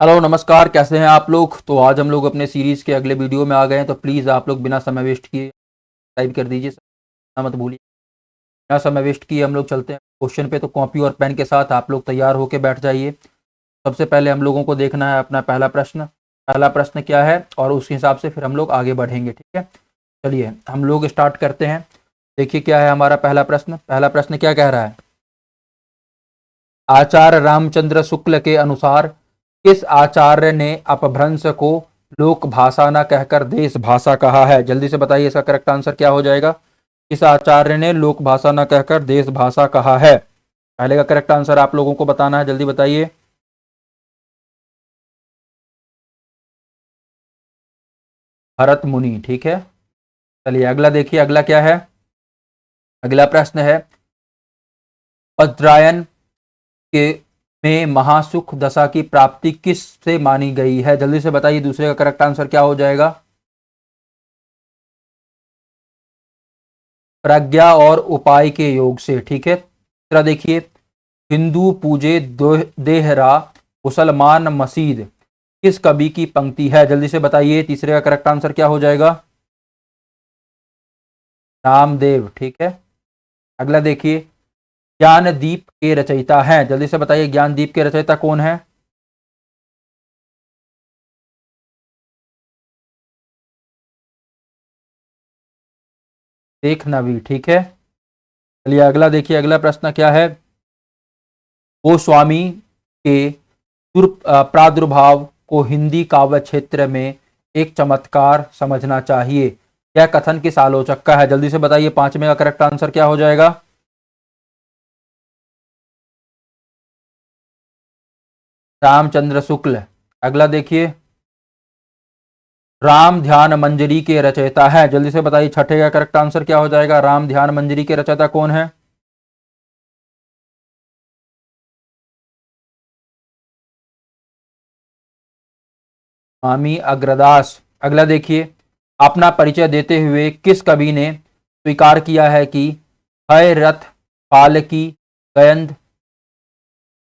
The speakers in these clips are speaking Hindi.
हेलो नमस्कार, कैसे हैं आप लोग। तो आज हम लोग अपने सीरीज़ के अगले वीडियो में आ गए हैं। तो प्लीज़ आप लोग बिना समय वेस्ट किए टाइप कर दीजिए, मत भूलिए। बिना समय वेस्ट किए हम लोग चलते हैं क्वेश्चन पे। तो कॉपी और पेन के साथ आप लोग तैयार होकर बैठ जाइए। सबसे पहले हम लोगों को देखना है अपना पहला प्रश्न। पहला प्रश्न क्या है और उस हिसाब से फिर हम लोग आगे बढ़ेंगे, ठीक है। चलिए हम लोग स्टार्ट करते हैं। देखिए क्या है हमारा पहला प्रश्न। पहला प्रश्न क्या कह रहा है। आचार्य रामचंद्र शुक्ल के अनुसार किस आचार्य ने अपभ्रंश को लोक भाषा न कहकर देश भाषा कहा है। जल्दी से बताइए इसका करेक्ट आंसर क्या हो जाएगा। किस आचार्य ने लोक भाषा न कहकर देश भाषा कहा है। पहले का करेक्ट आंसर आप लोगों को बताना है, जल्दी बताइए। भरत मुनि, ठीक है। चलिए अगला देखिए, अगला क्या है। अगला प्रश्न है वज्रायन के में महासुख दशा की प्राप्ति किस से मानी गई है। जल्दी से बताइए दूसरे का करेक्ट आंसर क्या हो जाएगा। प्रज्ञा और उपाय के योग से, ठीक है। तीसरा देखिए, हिंदू पूजे देहरा मुसलमान मसीद किस कवि की पंक्ति है। जल्दी से बताइए तीसरे का करेक्ट आंसर क्या हो जाएगा। रामदेव, ठीक है। अगला देखिए, ज्ञानदीप के रचयिता हैं। जल्दी से बताइए ज्ञानदीप के रचयिता कौन है। शेख नबी, ठीक है। चलिए अगला देखिए, अगला प्रश्न क्या है। गोस्वामी के प्रादुर्भाव को हिंदी काव्य क्षेत्र में एक चमत्कार समझना चाहिए। यह कथन किस आलोचक का है। जल्दी से बताइए पांचवें का करेक्ट आंसर क्या हो जाएगा। रामचंद्र शुक्ल। अगला देखिए, राम ध्यान मंजरी के रचयिता है। जल्दी से बताइए छठे का करेक्ट आंसर क्या हो जाएगा। राम ध्यान मंजरी के रचयिता कौन है। स्वामी अग्रदास। अगला देखिए, अपना परिचय देते हुए किस कवि ने स्वीकार किया है कि है रथ पालकी गयंद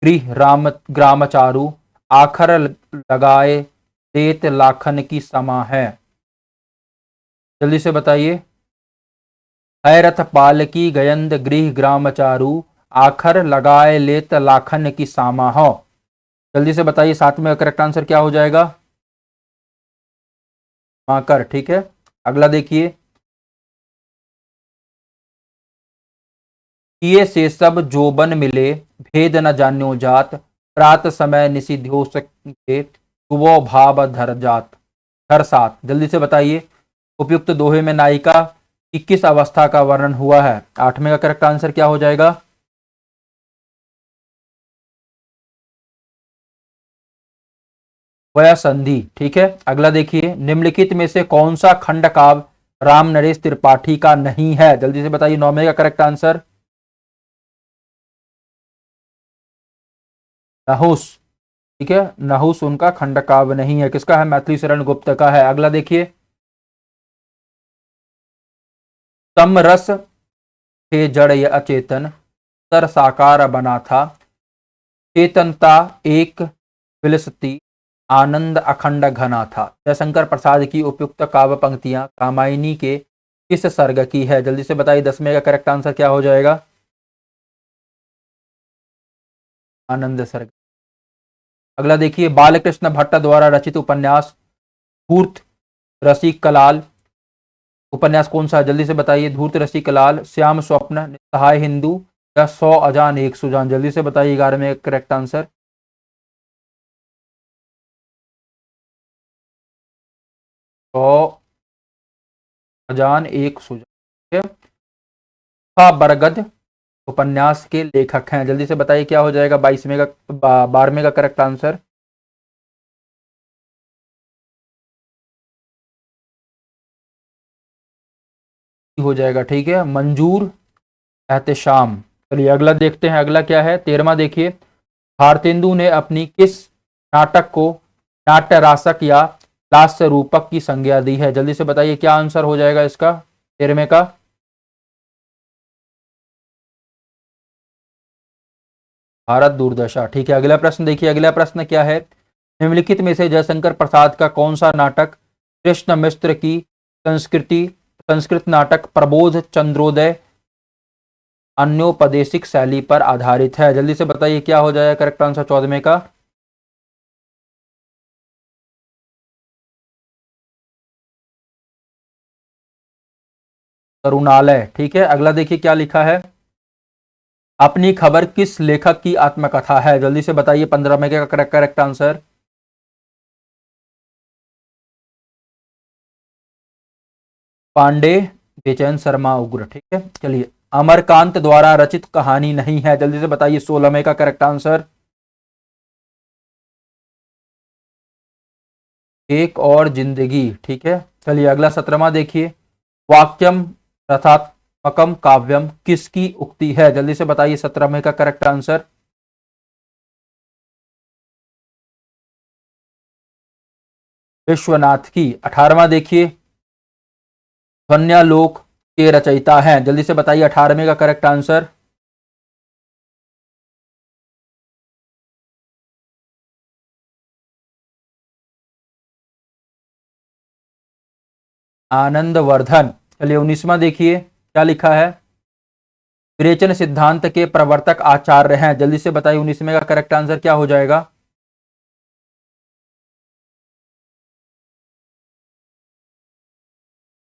गृह राम ग्रामचारू आखर लगाए देत लाखन की समा है। जल्दी से बताइए। है रथ पालकी गयंद गृह ग्रामचारू आखर लगाए लेत लाखन की सामा हो। जल्दी से बताइए सातवें का करेक्ट आंसर क्या हो जाएगा। माकर, ठीक है। अगला देखिए, किए से सब जोबन मिले भेद न जान्यो जात प्रात समय निषिध्यो सके सुबह भाव धर जात धर सात। जल्दी से बताइए उपयुक्त दोहे में नायिका की किस अवस्था का वर्णन हुआ है। आठवें का करेक्ट आंसर क्या हो जाएगा। वया संधि, ठीक है। अगला देखिए, निम्नलिखित में से कौन सा खंड काव्य राम नरेश त्रिपाठी का नहीं है। जल्दी से बताइए नौवें का करेक्ट आंसर। नहुस, ठीक है। नहुस उनका खंड काव्य नहीं है। किसका है। मैथिली शरण गुप्त का है। अगला देखिए, समरस थे जड़ ये अचेतन सर साकार बना था चेतनता एक विलसती आनंद अखंड घना था। जयशंकर प्रसाद की उपयुक्त काव्य पंक्तियां कामायनी के किस सर्ग की है। जल्दी से बताइए दसवें का करेक्ट आंसर क्या हो जाएगा। आनंद सर्ग। अगला देखिए, बालकृष्ण भट्ट द्वारा रचित उपन्यास धूर्त रसिक कलाल उपन्यास कौन सा है। जल्दी से बताइए। धूर्त रसिक कलाल, श्याम स्वप्न, निस्सहाय हिंदू या 100 अजान एक सुजान। जल्दी से बताइए 11वें करेक्ट आंसर। 100 अजान एक सुजान, ठीक है। था बरगद उपन्यास के लेखक हैं। जल्दी से बताइए क्या हो जाएगा 22वें का 12वें का करेक्ट आंसर। हो जाएगा, ठीक है। मंजूर एहतेशाम। चलिए अगला देखते हैं, अगला क्या है 13वां देखिए। भारतेंदु ने अपनी किस नाटक को नाट्य रासक या लास्य रूपक की संज्ञा दी है। जल्दी से बताइए क्या आंसर हो जाएगा इसका 13वें का। भारत दूरदर्शा, ठीक है। अगला प्रश्न देखिए, अगला प्रश्न क्या है। निम्नलिखित में से जयशंकर प्रसाद का कौन सा नाटक कृष्ण मिश्र की संस्कृत नाटक प्रबोध चंद्रोदय अन्योपदेशिक शैली पर आधारित है? जल्दी से बताइए क्या हो जाएगा करेक्ट आंसर 14वें का? करुणालय। ठीक है, अगला देखिए क्या लिखा है। अपनी खबर किस लेखक की आत्मकथा है? जल्दी से बताइए 15वें का करेक्ट आंसर। पांडे बेचैन शर्मा उग्र। ठीक है, चलिए। अमरकांत द्वारा रचित कहानी नहीं है? जल्दी से बताइए 16वें का करेक्ट आंसर। एक और जिंदगी। ठीक है, चलिए अगला 17वां देखिए। वाक्यम रथात्मकम काव्यम किसकी उक्ति है? जल्दी से बताइए 17वें का करेक्ट आंसर। विश्वनाथ की। 18वां देखिए। ध्वन्यालोक के रचयिता हैं? जल्दी से बताइए 18वें का करेक्ट आंसर। आनंदवर्धन। चलिए 19वां देखिए क्या लिखा है। विरेचन सिद्धांत के प्रवर्तक आचार्य हैं? जल्दी से बताइए 19वें का करेक्ट आंसर क्या हो जाएगा?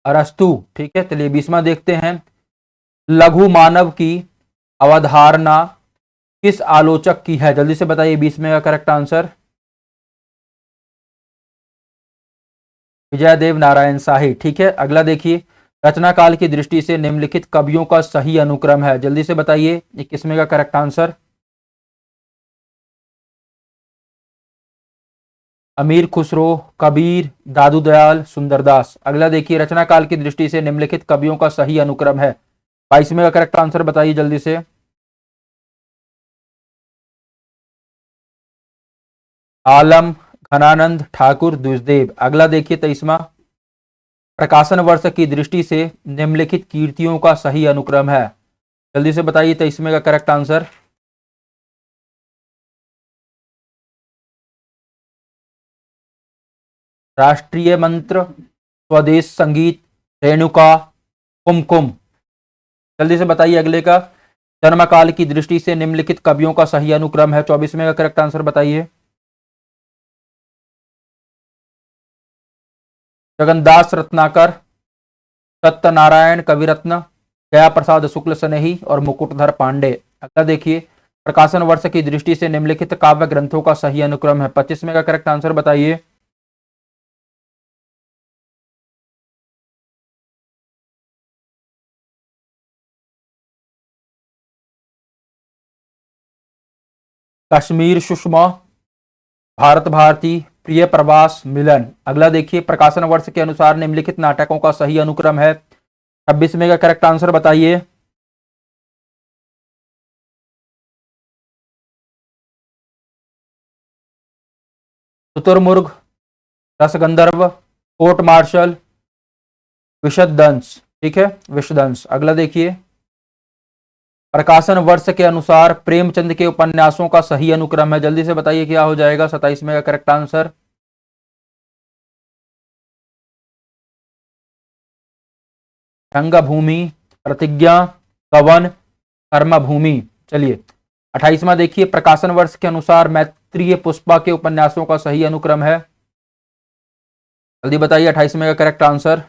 अरस्तु। ठीक है, चलिए 20वां देखते हैं। लघु मानव की अवधारणा किस आलोचक की है? जल्दी से बताइए 20वें का करेक्ट आंसर। विजयदेव नारायण शाही। ठीक है, अगला देखिए। रचना काल की दृष्टि से निम्नलिखित कवियों का सही अनुक्रम है? जल्दी से बताइए 21वें का करेक्ट आंसर। अमीर खुसरो, कबीर, दादू दयाल, सुंदरदास। अगला देखिए। रचना काल की दृष्टि से निम्नलिखित कवियों का सही अनुक्रम है? 22वें का करेक्ट आंसर बताइए जल्दी से। आलम, घनानंद, ठाकुर, द्विजदेव। अगला देखिए 23वां। प्रकाशन वर्ष की दृष्टि से निम्नलिखित कीर्तियों का सही अनुक्रम है? जल्दी से बताइए 23वें का करेक्ट आंसर। राष्ट्रीय मंत्र, स्वदेश संगीत, रेणुका, कुमकुम। जल्दी से बताइए अगले का। जन्मकाल की दृष्टि से निम्नलिखित कवियों का सही अनुक्रम है? 24वें का करेक्ट आंसर बताइए। जगन्दास रत्नाकर, सत्यनारायण कविरत्न, जया प्रसाद शुक्ल स्नेही और मुकुटधर पांडे। अगला देखिए। प्रकाशन वर्ष की दृष्टि से निम्नलिखित काव्य ग्रंथों का सही अनुक्रम है? 25वें का करेक्ट आंसर बताइए। कश्मीर सुषमा, भारत भारती, प्रिय प्रवास, मिलन। अगला देखिए। प्रकाशन वर्ष के अनुसार निम्नलिखित नाटकों का सही अनुक्रम है? 26वें का करेक्ट आंसर बताइए। शुतुरमुर्ग, रसगंधर्व, कोर्ट मार्शल, विषदंश। ठीक है, विषदंश। अगला देखिए। प्रकाशन वर्ष के अनुसार प्रेमचंद के उपन्यासों का सही अनुक्रम है? जल्दी से बताइए क्या हो जाएगा? 27वें का करेक्ट आंसर। रंगभूमि, प्रतिज्ञा, कवन, कर्मभूमि। चलिए 28वां देखिए। प्रकाशन वर्ष के अनुसार मैत्रेय पुष्पा के उपन्यासों का सही अनुक्रम है? जल्दी बताइए 28वें का करेक्ट आंसर।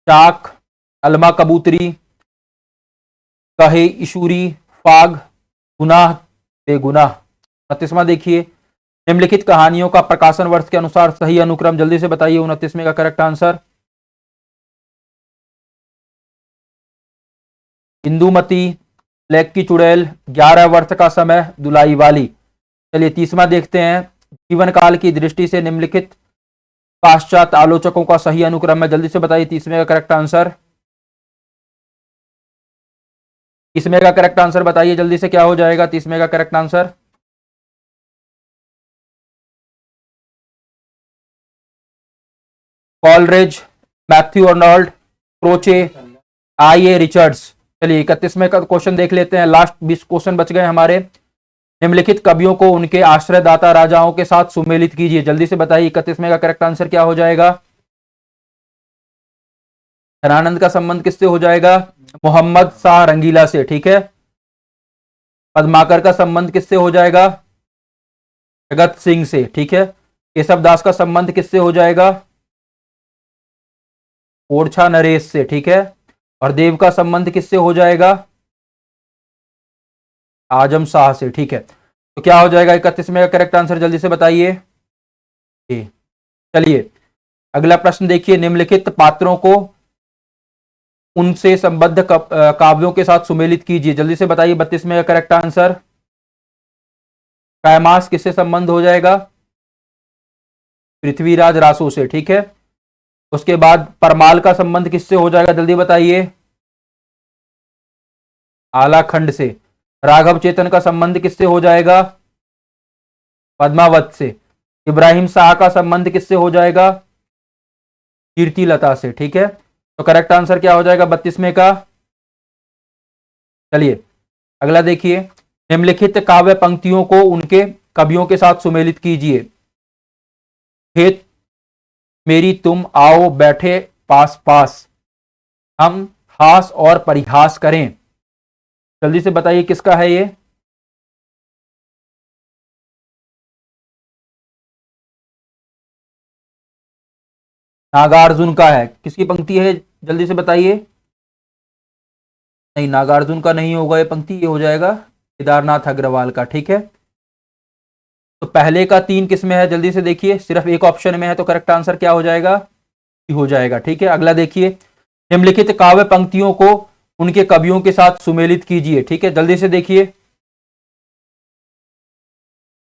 चाक, अलमा कबूतरी, कहे ईशूरी, फाग, गुनाह बेगुनाह। 29वां देखिए। निम्नलिखित कहानियों का प्रकाशन वर्ष के अनुसार सही अनुक्रम? जल्दी से बताइए 29वें का करेक्ट आंसर। इंदुमती, ब्लैक की चुड़ैल, 11 वर्ष का समय, दुलाई वाली। चलिए 30वां देखते हैं। जीवन काल की दृष्टि से निम्नलिखित पाश्चात्य आलोचकों का सही अनुक्रम है? जल्दी से बताइए 30वें का करेक्ट आंसर। 30वें का करेक्ट आंसर बताइए जल्दी से क्या हो जाएगा? 30वें का correct answer. Coleridge, Matthew Arnold, Croce, I A Richards. चलिए 31वें का क्वेश्चन देख लेते हैं, लास्ट 20 क्वेश्चन बच गए हमारे। निम्नलिखित कवियों को उनके आश्रयदाता राजाओं के साथ सुमेलित कीजिए। जल्दी से बताइए 31वें का करेक्ट आंसर क्या हो जाएगा। धनानंद का संबंध किससे हो जाएगा? मोहम्मद शाह रंगीला से, ठीक है। पद्माकर का संबंध किससे हो जाएगा? जगत सिंह से, ठीक है। केशव दास का संबंध किससे हो जाएगा? ओरछा नरेश से, ठीक है। और देव का संबंध किससे हो जाएगा? आजम शाह से, ठीक है। तो क्या हो जाएगा 31वें का करेक्ट आंसर, जल्दी से बताइए। चलिए अगला प्रश्न देखिए, निम्नलिखित पात्रों को उनसे संबद्ध काव्यों के साथ सुमेलित कीजिए। जल्दी से बताइए 32वें का करेक्ट आंसर। कैमास किससे संबंध हो जाएगा? पृथ्वीराज रासो से, ठीक है। उसके बाद परमाल का संबंध किससे हो जाएगा, जल्दी बताइए। आलाखंड से। राघव चेतन का संबंध किससे हो जाएगा? पद्मावत से। इब्राहिम शाह का संबंध किससे हो जाएगा? कीर्ति लता से, ठीक है। तो करेक्ट आंसर क्या हो जाएगा 32वें का? चलिए अगला देखिए, निम्नलिखित काव्य पंक्तियों को उनके कवियों के साथ सुमेलित कीजिए। खेत मेरी तुम आओ बैठे पास पास, हम हास और परिहास करें। जल्दी से बताइए किसका है ये? नागार्जुन का है। किसकी पंक्ति है, जल्दी से बताइए। नहीं, नागार्जुन का नहीं होगा ये पंक्ति, ये हो जाएगा केदारनाथ अग्रवाल का, ठीक है। तो पहले का 3 किस में है, जल्दी से देखिए। सिर्फ एक ऑप्शन में है, तो करेक्ट आंसर क्या हो जाएगा? हो जाएगा, ठीक है। अगला देखिए, निम्नलिखित काव्य पंक्तियों को उनके कवियों के साथ सुमेलित कीजिए, ठीक है। जल्दी से देखिए।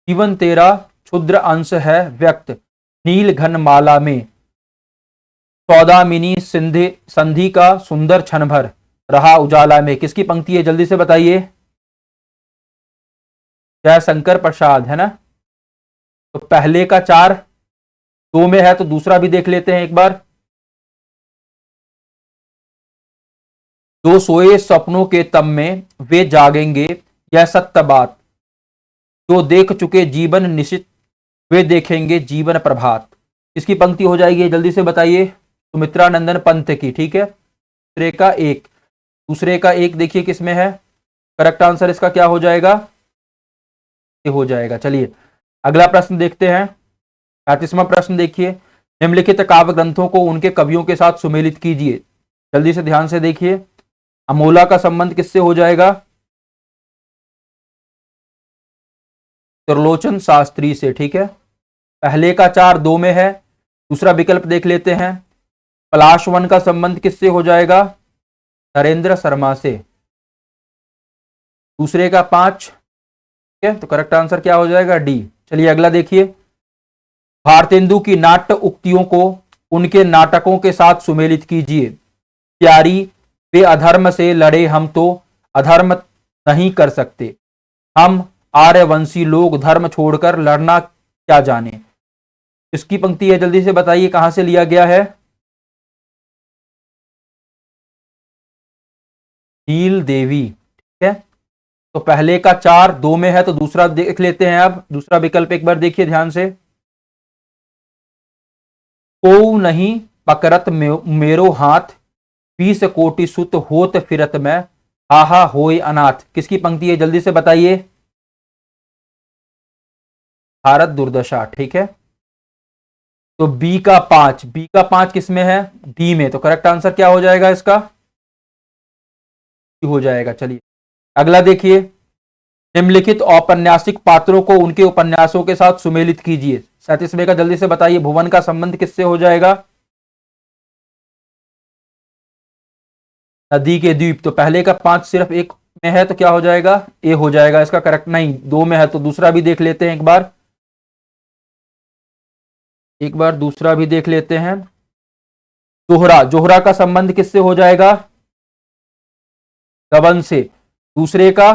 जीवन तेरा क्षुद्र अंश है व्यक्त, नील घन माला में, सौदामिनी सिंधि संधि का सुंदर क्षण भर रहा उजाला में। किसकी पंक्ति है, जल्दी से बताइए। जयशंकर प्रसाद, है ना। तो पहले का 4 2 में है, तो दूसरा भी देख लेते हैं एक बार। जो सोए सपनों के तम में वे जागेंगे, यह सत्य बात, जो देख चुके जीवन निशित वे देखेंगे जीवन प्रभात। इसकी पंक्ति हो जाएगी, जल्दी से बताइए। सुमित्रा नंदन पंत की, ठीक है। दूसरे का एक देखिए किसमें है। करेक्ट आंसर इसका क्या हो जाएगा? ये हो जाएगा। चलिए अगला प्रश्न देखते हैं। 35वां प्रश्न देखिए, निम्नलिखित काव्य ग्रंथों को उनके कवियों के साथ सुमेलित कीजिए। जल्दी से ध्यान से देखिए। अमोला का संबंध किससे हो जाएगा? त्रिलोचन शास्त्री से, ठीक है। पहले का 4 2 में है, दूसरा विकल्प देख लेते हैं। पलाशवन का संबंध किससे हो जाएगा? नरेंद्र शर्मा से। दूसरे का 5, ठीक है। तो करेक्ट आंसर क्या हो जाएगा? डी। चलिए अगला देखिए, भारतेंदु की नाट्य उक्तियों को उनके नाटकों के साथ सुमेलित कीजिए। प्यारी वे अधर्म से लड़े, हम तो अधर्म नहीं कर सकते, हम आर्यवंशी लोग धर्म छोड़कर लड़ना क्या जाने। इसकी पंक्ति है, जल्दी से बताइए कहां से लिया गया है। नील देवी, ठीक है। तो पहले का 4 2 में है, तो दूसरा देख लेते हैं। अब दूसरा विकल्प एक बार देखिए ध्यान से। को नहीं पकड़त मेरो हाथ, 20 कोटि सुत होत फिरत में, आहा होय अनाथ। किसकी पंक्ति है, जल्दी से बताइए। भारत दुर्दशा, ठीक है। तो बी का 5 किस में है? डी में। तो करेक्ट आंसर क्या हो जाएगा इसका? हो जाएगा। चलिए अगला देखिए, निम्नलिखित औपन्यासिक पात्रों को उनके उपन्यासों के साथ सुमेलित कीजिए। 37वें का जल्दी से बताइए, भुवन का संबंध किससे हो जाएगा? नदी के द्वीप। तो पहले का 5 सिर्फ एक में है, तो क्या हो जाएगा? ए हो जाएगा इसका करेक्ट। नहीं, 2 में है, तो दूसरा भी देख लेते हैं एक बार दूसरा भी देख लेते हैं। जोहरा का संबंध किससे हो जाएगा? गबन से। दूसरे का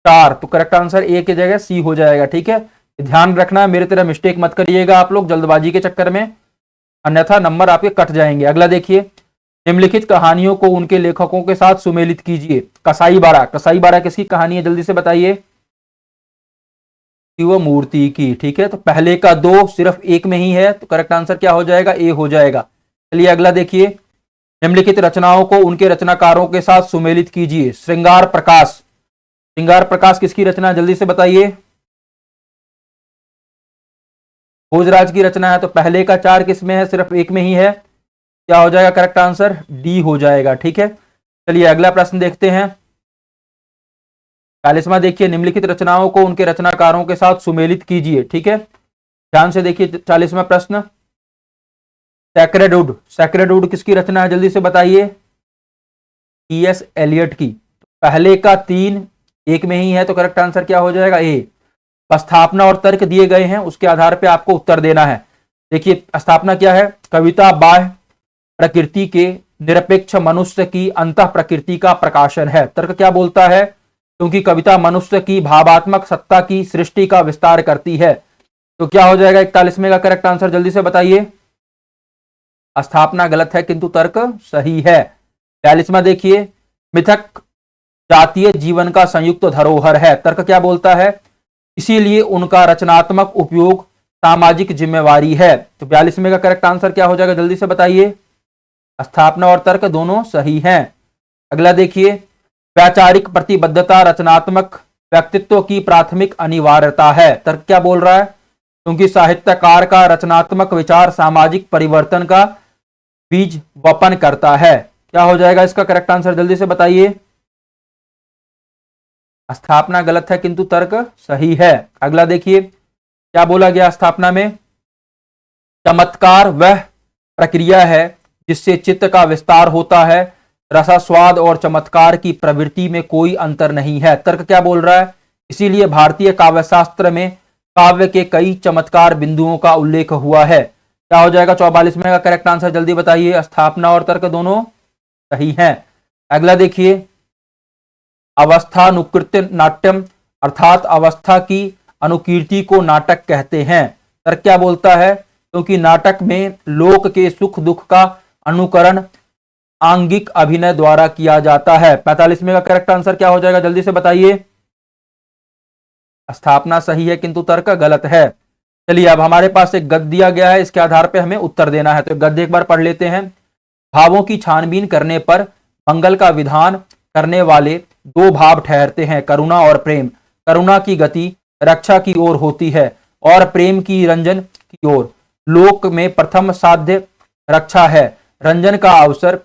4, तो करेक्ट आंसर ए की जगह सी हो जाएगा, ठीक है। ध्यान रखना, मेरे तरह मिस्टेक मत करिएगा आप लोग जल्दबाजी के चक्कर में, अन्यथा नंबर आपके कट जाएंगे। अगला देखिए, निम्नलिखित कहानियों को उनके लेखकों के साथ सुमेलित कीजिए। कसाई बाड़ा, कसाई बाड़ा किसकी कहानी है, जल्दी से बताइए। शिवमूर्ति की। ठीक है, तो पहले का दो सिर्फ एक में ही है, तो करेक्ट आंसर क्या हो जाएगा, ए हो जाएगा। चलिए अगला देखिए, निम्नलिखित रचनाओं को उनके रचनाकारों के साथ सुमेलित कीजिए। श्रृंगार प्रकाश, श्रृंगार प्रकाश किसकी रचना है, जल्दी से बताइए। भोजराज की रचना है, तो पहले का चार किस में है, सिर्फ एक में ही है, क्या हो जाएगा करेक्ट आंसर, डी हो जाएगा। ठीक है, चलिए अगला प्रश्न देखते हैं। 40वां देखिए, निम्नलिखित रचनाओं को उनके रचनाकारों के साथ सुमेलित कीजिए। ठीक है, ध्यान से देखिए 40वां प्रश्न। सैक्रेडवुड, सैक्रेडवुड किसकी रचना है, जल्दी से बताइए। टी.एस. एलियट की। पहले का तीन एक में ही है, तो करेक्ट आंसर क्या हो जाएगा, ए। स्थापना और तर्क दिए गए हैं, उसके आधार पे आपको उत्तर देना है। देखिए स्थापना क्या है, कविता बाह्य प्रकृति के निरपेक्ष मनुष्य की अंतः प्रकृति का प्रकाशन है। तर्क क्या बोलता है, क्योंकि कविता मनुष्य की भावात्मक सत्ता की सृष्टि का विस्तार करती है, तो क्या हो जाएगा 41वें का करेक्ट आंसर, जल्दी से बताइए। स्थापना गलत है किंतु तर्क सही है। 42वां देखिए, मिथक जातीय जीवन का संयुक्त धरोहर है। तर्क क्या बोलता है, इसीलिए उनका रचनात्मक उपयोग सामाजिक जिम्मेवारी है। तो 42वें का करेक्ट आंसर क्या हो जाएगा, जल्दी से बताइए। स्थापना और तर्क दोनों सही हैं। अगला देखिए, वैचारिक प्रतिबद्धता रचनात्मक व्यक्तित्व की प्राथमिक अनिवार्यता है। तर्क क्या बोल रहा है, क्योंकि साहित्यकार का रचनात्मक विचार सामाजिक परिवर्तन का बीज वपन करता है। क्या हो जाएगा इसका करेक्ट आंसर, जल्दी से बताइए। स्थापना गलत है किंतु तर्क सही है। अगला देखिए, क्या बोला गया स्थापना में, चमत्कार वह प्रक्रिया है जिससे चित्त का विस्तार होता है, रसास्वाद और चमत्कार की प्रवृत्ति में कोई अंतर नहीं है। तर्क क्या बोल रहा है, इसीलिए भारतीय काव्यशास्त्र में काव्य के कई चमत्कार बिंदुओं का उल्लेख हुआ है। क्या हो जाएगा 44वें का करेक्ट आंसर, जल्दी बताइए। स्थापना और तर्क दोनों सही हैं। अगला देखिए, अवस्थानुकृत्य नाट्यम अर्थात अवस्था की अनुकीर्ति को नाटक कहते हैं। तर्क क्या बोलता है, क्योंकि नाटक में लोक के सुख दुख का अनुकरण आंगिक अभिनय द्वारा किया जाता है। 45वें का करेक्ट आंसर क्या हो जाएगा, जल्दी से बताइए। स्थापना सही है किंतु तर्क गलत है। चलिए अब हमारे पास एक गद्य दिया गया है, इसके आधार पे हमें उत्तर देना है, तो गद्य एक बार पढ़ लेते हैं। भावों की छानबीन करने पर मंगल का विधान करने वाले दो भाव ठहरते हैं, करुणा और प्रेम। करुणा की गति रक्षा की ओर होती है और प्रेम की रंजन की ओर। लोक में प्रथम साध्य रक्षा है, रंजन का अवसर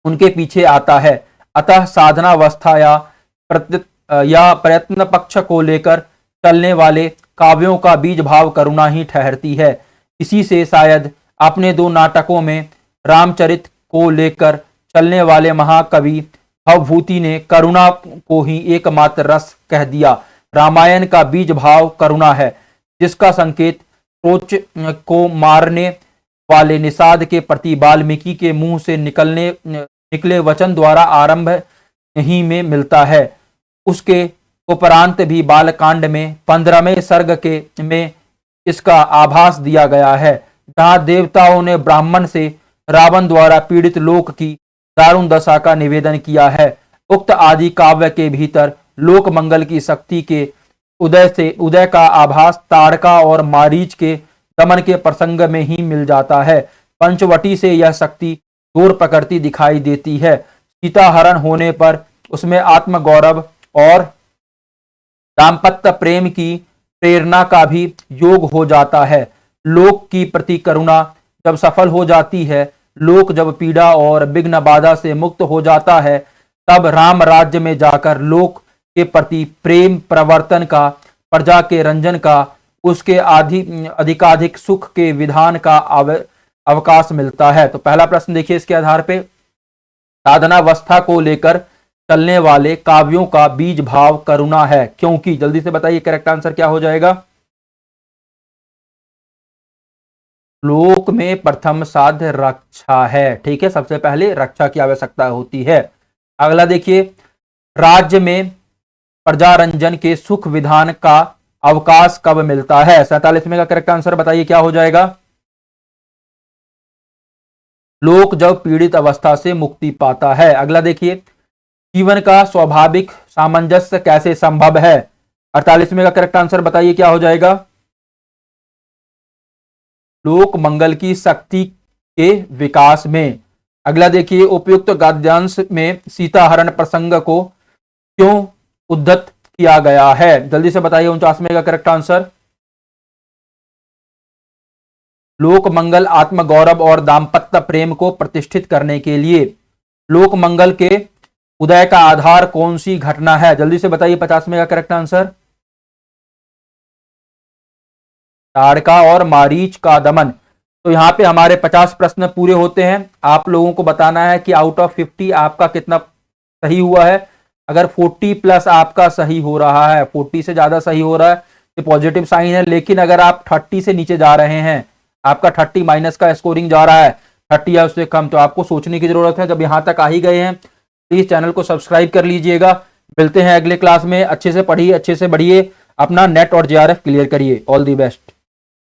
उनके पीछे आता है। अतः साधनावस्था या प्रयत्न पक्ष को लेकर चलने वाले काव्यों का बीज भाव करुणा ही ठहरती है। इसी से शायद अपने दो नाटकों में रामचरित को लेकर चलने वाले महाकवि भवभूति ने करुणा को ही एकमात्र रस कह दिया। रामायण का बीज भाव करुणा है, जिसका संकेत क्रोच को मारने वाले निषाद के प्रति वाल्मीकि के मुंह से निकले वचन द्वारा आरंभ ही में मिलता है। उसके उपरांत भी बालकांड में 15वें सर्ग के में इसका आभास दिया गया है, जहां देवताओं ने ब्राह्मण से रावण द्वारा पीड़ित लोक की दारुण दशा का निवेदन किया है। उक्त आदि काव्य के भीतर लोक मंगल की शक्ति के उदय का आभास ताड़का और मारीच के दमन के प्रसंग में ही मिल जाता है। पंचवटी से यह शक्ति दूर प्रकृति दिखाई देती है। सीता हरण होने पर उसमें आत्मगौरव और दाम्पत्य प्रेम की प्रेरणा का भी योग हो जाता है। लोक की प्रति करुणा जब सफल हो जाती है, लोक जब पीड़ा और विघ्न बाधा से मुक्त हो जाता है, तब राम राज्य में जाकर लोक के प्रति प्रेम प्रवर्तन का, प्रजा के रंजन का, उसके अधिकाधिक सुख के विधान का अवकाश मिलता है। तो पहला प्रश्न देखिए, इसके आधार पे साधनावस्था को लेकर चलने वाले काव्यों का बीज भाव करुणा है, क्योंकि, जल्दी से बताइए करेक्ट आंसर क्या हो जाएगा। लोक में प्रथम साध्य रक्षा है। ठीक है, सबसे पहले रक्षा की आवश्यकता होती है। अगला देखिए, राज्य में प्रजारंजन के सुख विधान का अवकाश कब मिलता है। 47वें का करेक्ट आंसर बताइए क्या हो जाएगा। लोक जब पीड़ित अवस्था से मुक्ति पाता है। अगला देखिए, जीवन का स्वाभाविक सामंजस्य कैसे संभव है। 48वें का करेक्ट आंसर बताइए क्या हो जाएगा। लोक मंगल की शक्ति के विकास में। अगला देखिए, उपयुक्त गद्यांश में सीता हरण प्रसंग को क्यों उद्धत किया गया है। जल्दी से बताइए 49वें का करेक्ट आंसर। लोक मंगल आत्म गौरव और दाम्पत्य प्रेम को प्रतिष्ठित करने के लिए। लोक मंगल के उदय का आधार कौन सी घटना है। जल्दी से बताइए 50वें का करेक्ट आंसर। ताड़का और मारीच का दमन। तो यहां पे हमारे 50 प्रश्न पूरे होते हैं। आप लोगों को बताना है कि आउट ऑफ 50 आपका कितना सही हुआ है। अगर 40 प्लस आपका सही हो रहा है, 40 से ज्यादा सही हो रहा है तो पॉजिटिव साइन है। लेकिन अगर आप 30 से नीचे जा रहे हैं, आपका 30 माइनस का स्कोरिंग जा रहा है, 30 या उससे कम, तो आपको सोचने की जरूरत है। जब यहां तक आ ही गए हैं प्लीज चैनल को सब्सक्राइब कर लीजिएगा। मिलते हैं अगले क्लास में। अच्छे से पढ़िए, अच्छे से बढ़िए, अपना नेट और जेआरएफ क्लियर करिए। All the best.